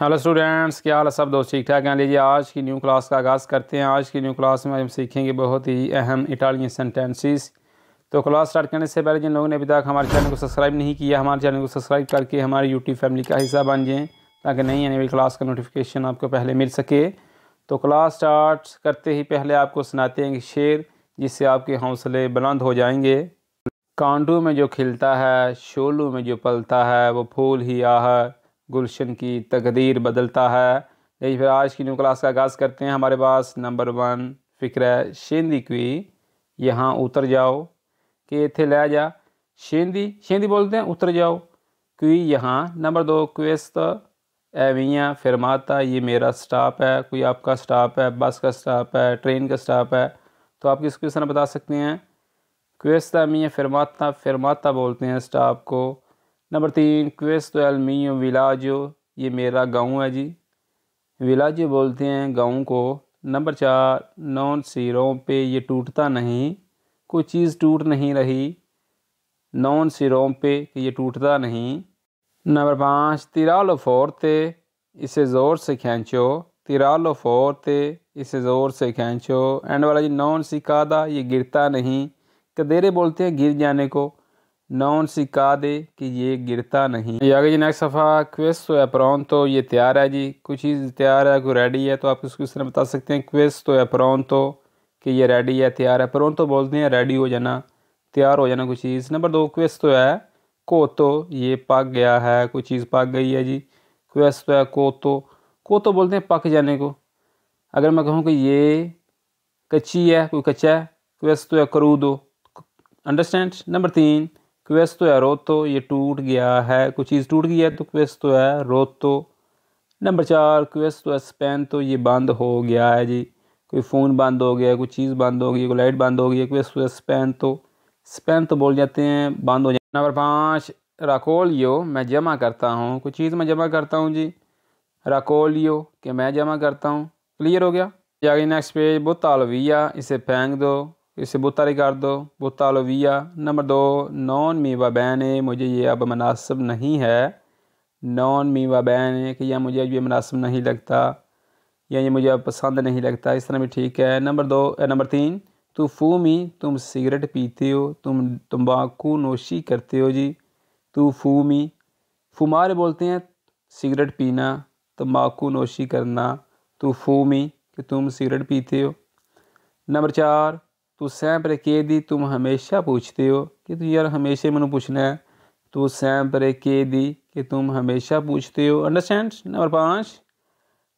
Hello students, क्या हाल है? सब दोस्त ठीक ठाक हैं? लीजिए आज की न्यू क्लास का आगाज़ करते हैं। आज की न्यू क्लास में हम सीखेंगे बहुत ही अहम इटालियन सेंटेंसेस। तो क्लास स्टार्ट करने से पहले जिन लोगों ने अभी तक हमारे चैनल को सब्सक्राइब नहीं किया, हमारे चैनल को सब्सक्राइब करके हमारी यूट्यूब फैमिली का हिस्सा बन जाएँ ताकि नई आने वाली क्लास का नोटिफिकेशन आपको पहले मिल सके। तो क्लास स्टार्ट करते ही पहले आपको सुनाते हैं कि शेर, जिससे आपके हौसले बुलंद हो जाएंगे। कांटों में जो खिलता है, शोलों में जो पलता है, वो फूल ही आह गुलशन की तकदीर बदलता है। यही फिर आज की न्यू क्लास का आगाज़ करते हैं। हमारे पास नंबर 1 फिक्र है शेंदी की, यहाँ उतर जाओ कि इथे ले जा। शेंदी शेंदी बोलते हैं उतर जाओ, क्वी यहाँ। नंबर 2 क्वेस्त एविया फिरमाता, ये मेरा स्टॉप है, कोई आपका स्टॉप है, बस का स्टॉप है, ट्रेन का स्टॉप है। तो आप किस क्वेश्चन बता सकते हैं? क्वेस्ता मिया फिरमाता, फिरमाता बोलते हैं स्टॉप को। नंबर 3 क्वेस्तो एल मियो विलाजो, ये मेरा गांव है जी। विलाजो बोलते हैं गांव को। नंबर 4 नॉन सिरों पे, ये टूटता नहीं, कोई चीज़ टूट नहीं रही। नॉन सिरों पे, कि ये टूटता नहीं। नंबर 5 तिरालो फोर्ते, इसे ज़ोर से खींचो। तिरालो फोर्ते, इसे ज़ोर से खींचो। एंड वाला जी नॉन सिकादा, ये गिरता नहीं। कदेरे बोलते हैं गिर जाने को। नॉन सिकादे, कि ये गिरता नहीं। ये आगे जी नेक्स्ट सफ़ा क्वेस्तो है प्रोंतो, ये तैयार है जी। कोई चीज़ तैयार है, कोई रेडी है, तो आप इसको इस तरह बता सकते हैं क्वेस्तो है प्रोंतो, कि ये रेडी है, तैयार है। प्रोंतो बोलते हैं रेडी हो जाना, तैयार हो जाना कोई चीज़। नंबर 2 क्वेस्तो है कोतो, ये पक गया है, कोई चीज़ पक गई है जी। क्वेस्तो है कोतो, कोतो बोलते हैं पक जाने को। अगर मैं कहूँ कि ये कच्ची है, कोई कच्चा है, क्वेस्तो है क्रूदो। अंडरस्टैंड। नंबर 3 क्वेस्तो है रोतो, ये टूट गया है, कोई चीज़ टूट गई है, तो क्वेस्तो है रोतो। नंबर 4 क्वेस्तो है स्पेंतो, ये बंद हो गया है जी। कोई फ़ोन बंद हो गया, कोई चीज़ बंद हो गई, कोई लाइट बंद हो गई है, क्वेस्तो है स्पेंतो। स्पेंतो बोल जाते हैं बंद हो जाए। नंबर 5 राकोलियो, मैं जमा करता हूँ, कोई चीज़ मैं जमा करता हूँ जी। राकोलियो, कि मैं जमा करता हूँ। क्लियर हो गया? आगे नेक्स्ट पेज बुतालविया, इसे फेंक दो, इसे बुतारी कर दो। बुतालविया। नंबर 2 नॉन मीवा बैन, मुझे ये अब मुनासिब नहीं है। नॉन मीवा बैन, कि यह मुझे अब ये मुनासिब नहीं लगता, या ये मुझे अब पसंद नहीं लगता। इस तरह भी ठीक है। नंबर 3 तू फूमी, तुम सिगरेट पीते हो, तुम तंबाकू नोशी करते हो जी। तू फूमी, फुमारे बोलते हैं सिगरेट पीना, तंबाकू नोशी करना। तू फूमी, कि तुम सिगरेट पीते हो। नंबर 4 तू sempre chiedi, तुम हमेशा पूछते हो, कि तू यार हमेशा मैंने पूछना है। तू sempre chiedi, कि तुम हमेशा पूछते हो। Understand. Number 5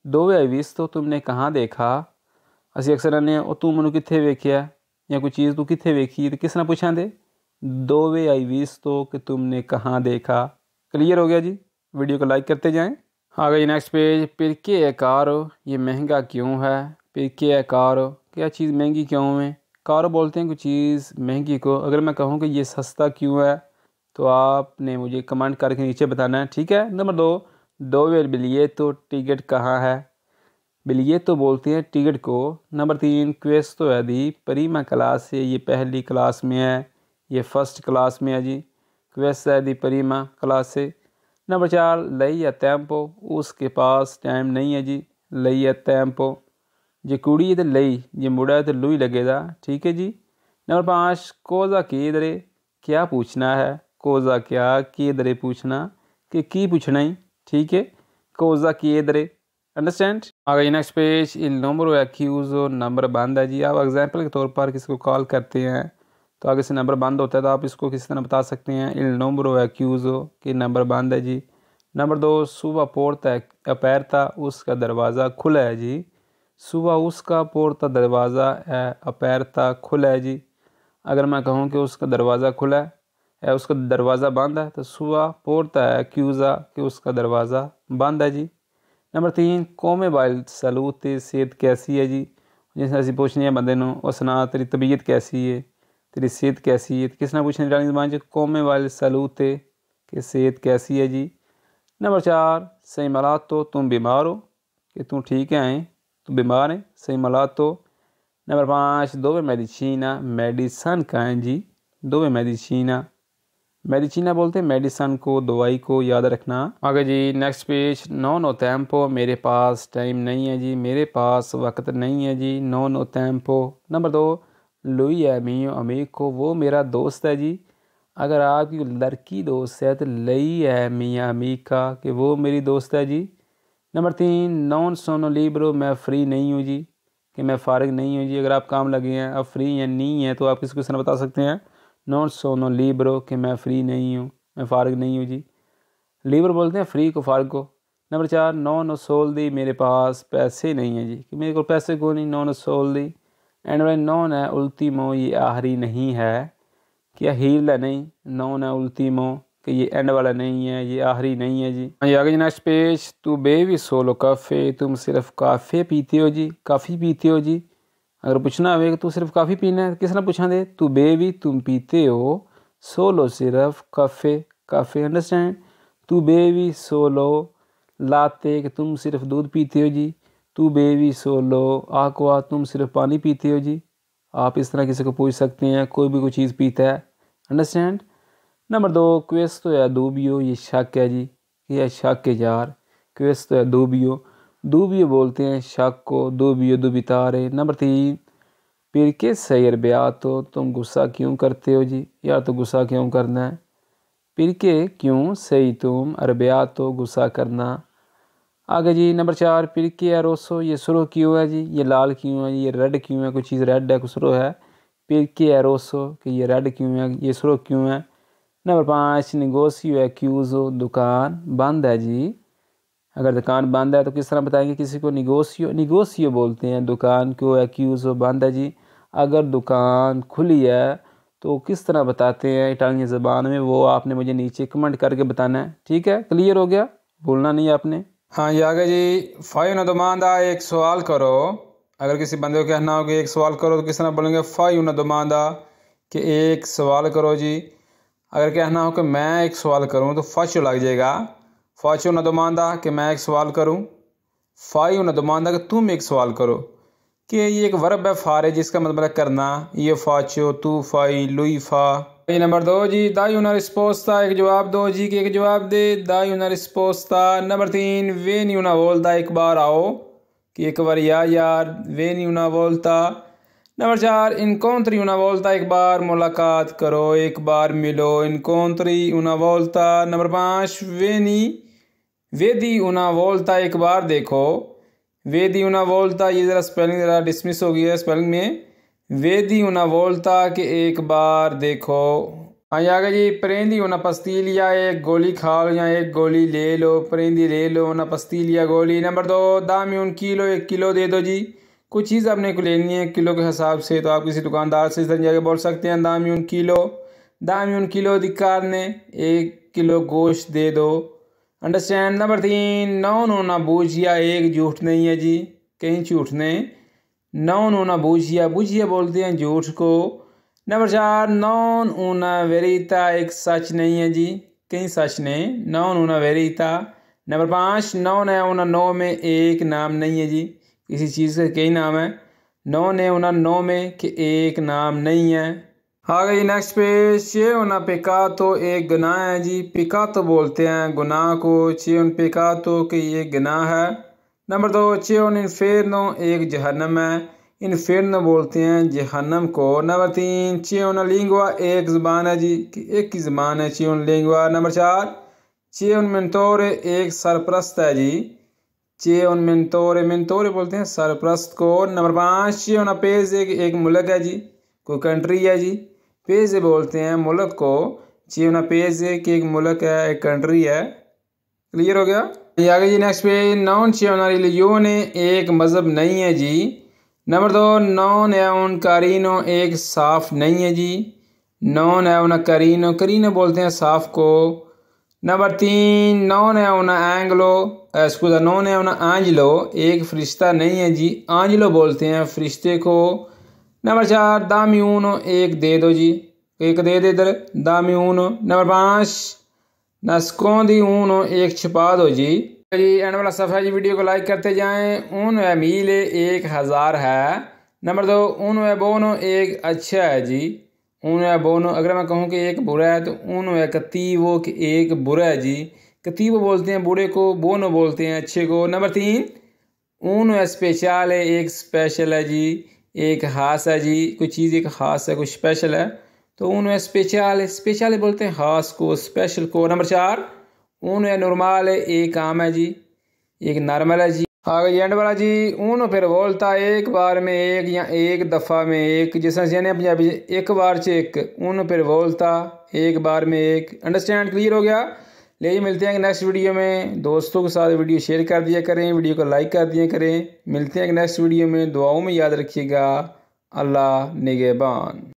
dove hai visto, तुमने कहाँ देखा। ਅਸੀਂ ਅਕਸਰ ਆਨੇ ਉਹ ਤੂੰ ਮੈਨੂੰ ਕਿੱਥੇ ਵੇਖਿਆ, ਜਾਂ कोई चीज़ तू किथे वेखी, तो किस ने पूछा दे dove hai visto, कि तुमने कहाँ देखा। क्लियर हो गया जी? वीडियो को लाइक करते जाएं। आ गई नेक्स्ट पेज perché è caro, ये महंगा क्यों है। perché è caro, क्या चीज़ महंगी क्यों है। कारो बोलते हैं कोई चीज़ महंगी को। अगर मैं कहूँ कि ये सस्ता क्यों है, तो आपने मुझे कमेंट करके नीचे बताना है, ठीक है। Number 2 dove il biglietto, ticket कहाँ है। बिलियेतो बोलते हैं टिकट को। नंबर 3 क्वेस्तो है दी प्रीमा क्लास से, ये पहली क्लास में है, ये फर्स्ट क्लास में है जी। क्वेस्तो है दी प्रीमा क्लास से। नंबर 4 लई है टेम्पो, उसके पास टाइम नहीं है जी। लई है टेम्पो, जे कुड़ी है तो लई, जे मुड़ा है तो लुई लगेगा, ठीक है जी। नंबर 5 कोजा की दरे, क्या पूछना है। कोजा क्या, की दरे पूछना, कि की पूछना ही, ठीक है। कोजा की दरे। अंडरस्टैंड। आ गई नेक्स्ट पेज इन नंबर एक्यूज़ो, नंबर बंद है जी। आप एग्जाम्पल के तौर पर किसको कॉल करते हैं तो आगे से नंबर बंद होता है, तो आप इसको किस तरह बता सकते हैं। इन नंबर एक्यूज़ो, कि नंबर बंद है जी। नंबर 2 सुबह पोर्ता अपेरता, उसका दरवाज़ा खुला है जी। सुबह उसका पोर्ता दरवाज़ा है, अपेरता खुला है जी। अगर मैं कहूँ कि उसका दरवाज़ा खुला है, उसका दरवाज़ा बंद है, तो सुबह पोर्ता है क्यूज़ा, कि उसका दरवाज़ा बंद है जी। नंबर 3 कोमे वाइल सलूत, सेहत कैसी है जी। जिस असं पूछने हैं बंदे और सुना तेरी तबीयत कैसी है, तेरी सेहत कैसी है, तो किसने पूछने जानी जबान च कोमे वाइल सलूत, कि सेहत कैसी है जी। नंबर 4 सही मलातो, तुम बीमार हो, कि तू ठीक है, तू बीमार है, सही मलातो। नंबर 5 दोवे मेडिसिना, मेडिसन का है जी। दोवे मेडिसिना, मेडिसिना बोलते हैं मेडिसन को, दवाई को, याद रखना। आगे जी नेक्स्ट पेज। नो टेम्पो, मेरे पास टाइम नहीं है जी, मेरे पास वक्त नहीं है जी। नो टेम्पो। नंबर 2, लुई है मियो अमीको, वो मेरा दोस्त है जी। अगर आपकी लड़की दोस्त है तो लई है मियाँ अमीका, कि वो मेरी दोस्त है जी। नंबर 3, नॉन सोनो लिब्रो, मैं फ्री नहीं हूँ जी, कि मैं फ़ारिग नहीं हूँ जी। अगर आप काम लगे हैं, अब फ्री या नहीं है, तो आप किस क्वेश्चन बता सकते हैं? नॉन सोनो लिब्रो, कि मैं फ्री नहीं हूँ, मैं फ़ारिग नहीं हूँ जी। लिब्रो बोलते हैं फ्री को, फ़ारिग को। नंबर 4, नॉन सोल्दी, मेरे पास पैसे नहीं हैं जी, कि मेरे को पैसे को नहीं, नॉन सोल्दी। एंड वाला नॉन है उल्टीमो, ये आखिरी नहीं है, क्या हील है नहीं, नॉन है उल्टीमो, कि ये एंड वाला नहीं है, ये आखिरी नहीं है जी। ये आगे नेक्स्ट पेज। तू बेबी सोलो काफ़े, तुम सिर्फ काफ़े पीते हो जी, काफ़ी पीते हो जी। अगर पूछना हो कि तू सिर्फ काफ़ी पीना है, किसने पूछा दे? तू बेबी, तुम पीते हो, सोलो सिर्फ, काफ़े काफ़े, अंडरस्टैंड। तू बेबी सोलो लाते, कि तुम सिर्फ दूध पीते हो जी। तू बेबी सोलो आक्वा, तुम सिर्फ पानी पीते हो जी। आप इस तरह किसी को पूछ सकते हैं, कोई भी कोई चीज़ पीता है, अंडरस्टैंड। नंबर 2, क्वेस्तो या दूबियो, ये शक है जी, ये शक है यार। क्वेस्तो या दूबियो, दूबियो बोलते हैं शक को, दूबियो दुबितारे। नंबर 3, फिर के सैर ब्याह, तो तुम गुस्सा क्यों करते हो जी, यार तो गुस्सा क्यों करना है। फिर के क्यों सही तुम, और ब्याह तो गुस्सा करना। आगे जी नंबर 4, फिर के एरोसो, ये सुरो क्यों है जी, ये लाल क्यों है, ये रेड क्यों है, कोई चीज़ रेड है, कुछ सुरो है। फिर के एरोसो, कि ये रेड क्यों है, ये सुरो क्यों है। नंबर 5, निगोसियो एक्यूज़ो, दुकान बंद है जी। अगर दुकान बंद है तो किस तरह बताएंगे किसी को? निगोसियो, निगोसियो बोलते हैं दुकान को, एक्यूज़ो बंद है जी। अगर दुकान खुली है तो किस तरह बताते हैं इटालियन ज़बान में, वो आपने मुझे नीचे कमेंट करके बताना है, ठीक है? क्लियर हो गया, भूलना नहीं आपने। हाँ ये आगे जी। फाई una domanda, एक सवाल करो। अगर किसी बंदे को कहना हो कि एक सवाल करो तो किस तरह बोलेंगे? फाई una domanda, कि एक सवाल करो जी। अगर कहना हो कि मैं एक सवाल करूं तो faccio लग जाएगा। faccio una domanda, कि मैं एक सवाल करूं। fai una domanda, कि तुम एक सवाल करो, कि ये एक वर्ब है फारे, जिसका मतलब है करना। ये faccio, तू, fai, lui fa। नंबर 2 जी, दाई una risposta, एक जवाब दो जी, कि एक जवाब दे, दाई una risposta। Number 3, vieni una volta, एक बार आओ, कि एक बार या यार, vieni una volta। Number 4, incontri una volta, एक बार मुलाकात करो, एक बार मिलो, incontri una volta। Number 5, vedi una volta, एक बार देखो, vedi una volta, ये ज़रा स्पेलिंग ज़रा डिसमिस हो गया है स्पेलिंग में। vedi una volta, कि एक बार देखो। हाँ आगे जी, prendi una pastiglia, एक गोली खाओ या एक गोली ले लो, prendi ले लो, una pastiglia गोली। नंबर 2, dammi un chilo, एक किलो दे दो जी। कुछ चीज़ आपने को लेनी है किलो के हिसाब से, तो आप किसी दुकानदार से इस तरह जाके बोल सकते हैं, dammi un chilo, dammi un chilo di carne, एक किलो गोश्त दे दो, understand. Number 3, non una bugia, एक झूठ नहीं है जी, कहीं झूठ नहीं। non una bugia, बुझिया बोलते हैं झूठ को। नंबर 4, non una verità, एक सच नहीं है जी, कहीं सच नहीं, non una verità। Number 5, non है una nome, एक नाम नहीं है जी, किसी चीज़ का कई नाम है। non है una nome, कि एक नाम नहीं है। आ गई नेक्स्ट पेज। चे una peccato, एक गुनाह है जी, peccato बोलते हैं गुनाह को, चे un peccato, कि ये गुनाह है। नंबर 2, चे un inferno, एक जहन्नम है, इन्फेर्नो बोलते हैं जहन्नम को। नंबर 3, चे una lingua, एक ज़बान है जी, कि एक की ज़बान है, चे una lingua। नंबर 4, चे un mentore, एक सरप्रस्त है जी, चे un mentore, mentore बोलते हैं सरप्रस्त को। नंबर 5, चे una paese, एक मुल्क है जी, कोई कंट्री है जी, पेजे बोलते हैं मुल्क को, चे una paese, कि एक मुल्क है, एक कंट्री है। क्लियर हो गया? ये आगे जी नेक्स्ट पे, नॉन चे una religione, एक मज़हब नहीं है जी। नंबर 2, नॉन है उन कारीनो, एक साफ नहीं है जी, नॉन है उन करीनो, करीनो बोलते हैं साफ को। नंबर 3, नॉन है उन एंगलो, स्कूजा, नॉन है उन आंजलो, एक फरिश्ता नहीं है जी, आंजलो बोलते हैं फरिश्ते को। नंबर 4, दामी ऊनो, एक दे दो जी, एक दे दे इधर, दामी ऊनो। नंबर 5, नस्कोंदी ऊनो, एक छिपा दो जी। एंड वाला सफ़ा जी, वीडियो को लाइक करते जाएं। उन व मीले, 1000 है। नंबर 2, उन व बोनो, एक अच्छा है जी। उन है बोनो। अगर मैं कहूँ कि एक बुरा है तो उन है कतीवो कि एक बुरा है जी। कतीवो बोलते हैं बुरे को, बोनो बोलते हैं अच्छे को। नंबर 3 उन है स्पेशल है, एक स्पेशल है जी, एक खास है जी। कोई चीज़ एक खास है, कोई स्पेशल है तो उन है स्पेशल है। स्पेशल बोलते हैं खास को, स्पेशल को। नंबर 4 उन है नॉर्मल है, एक आम है जी, एक नॉर्मल है जी। आगे एंड वाला जी उन फिर बोलता एक बार में एक या एक दफ़ा में एक, जैसा यानी पंजाबी एक बार च एक। उन फिर बोलता एक बार में एक। अंडरस्टैंड, क्लियर हो गया? ले मिलते हैं नेक्स्ट वीडियो में। दोस्तों के साथ वीडियो शेयर कर दिया करें, वीडियो को लाइक कर दिया करें। मिलते हैं नेक्स्ट वीडियो में। दुआओं में याद रखिएगा। अल्लाह निगहबान।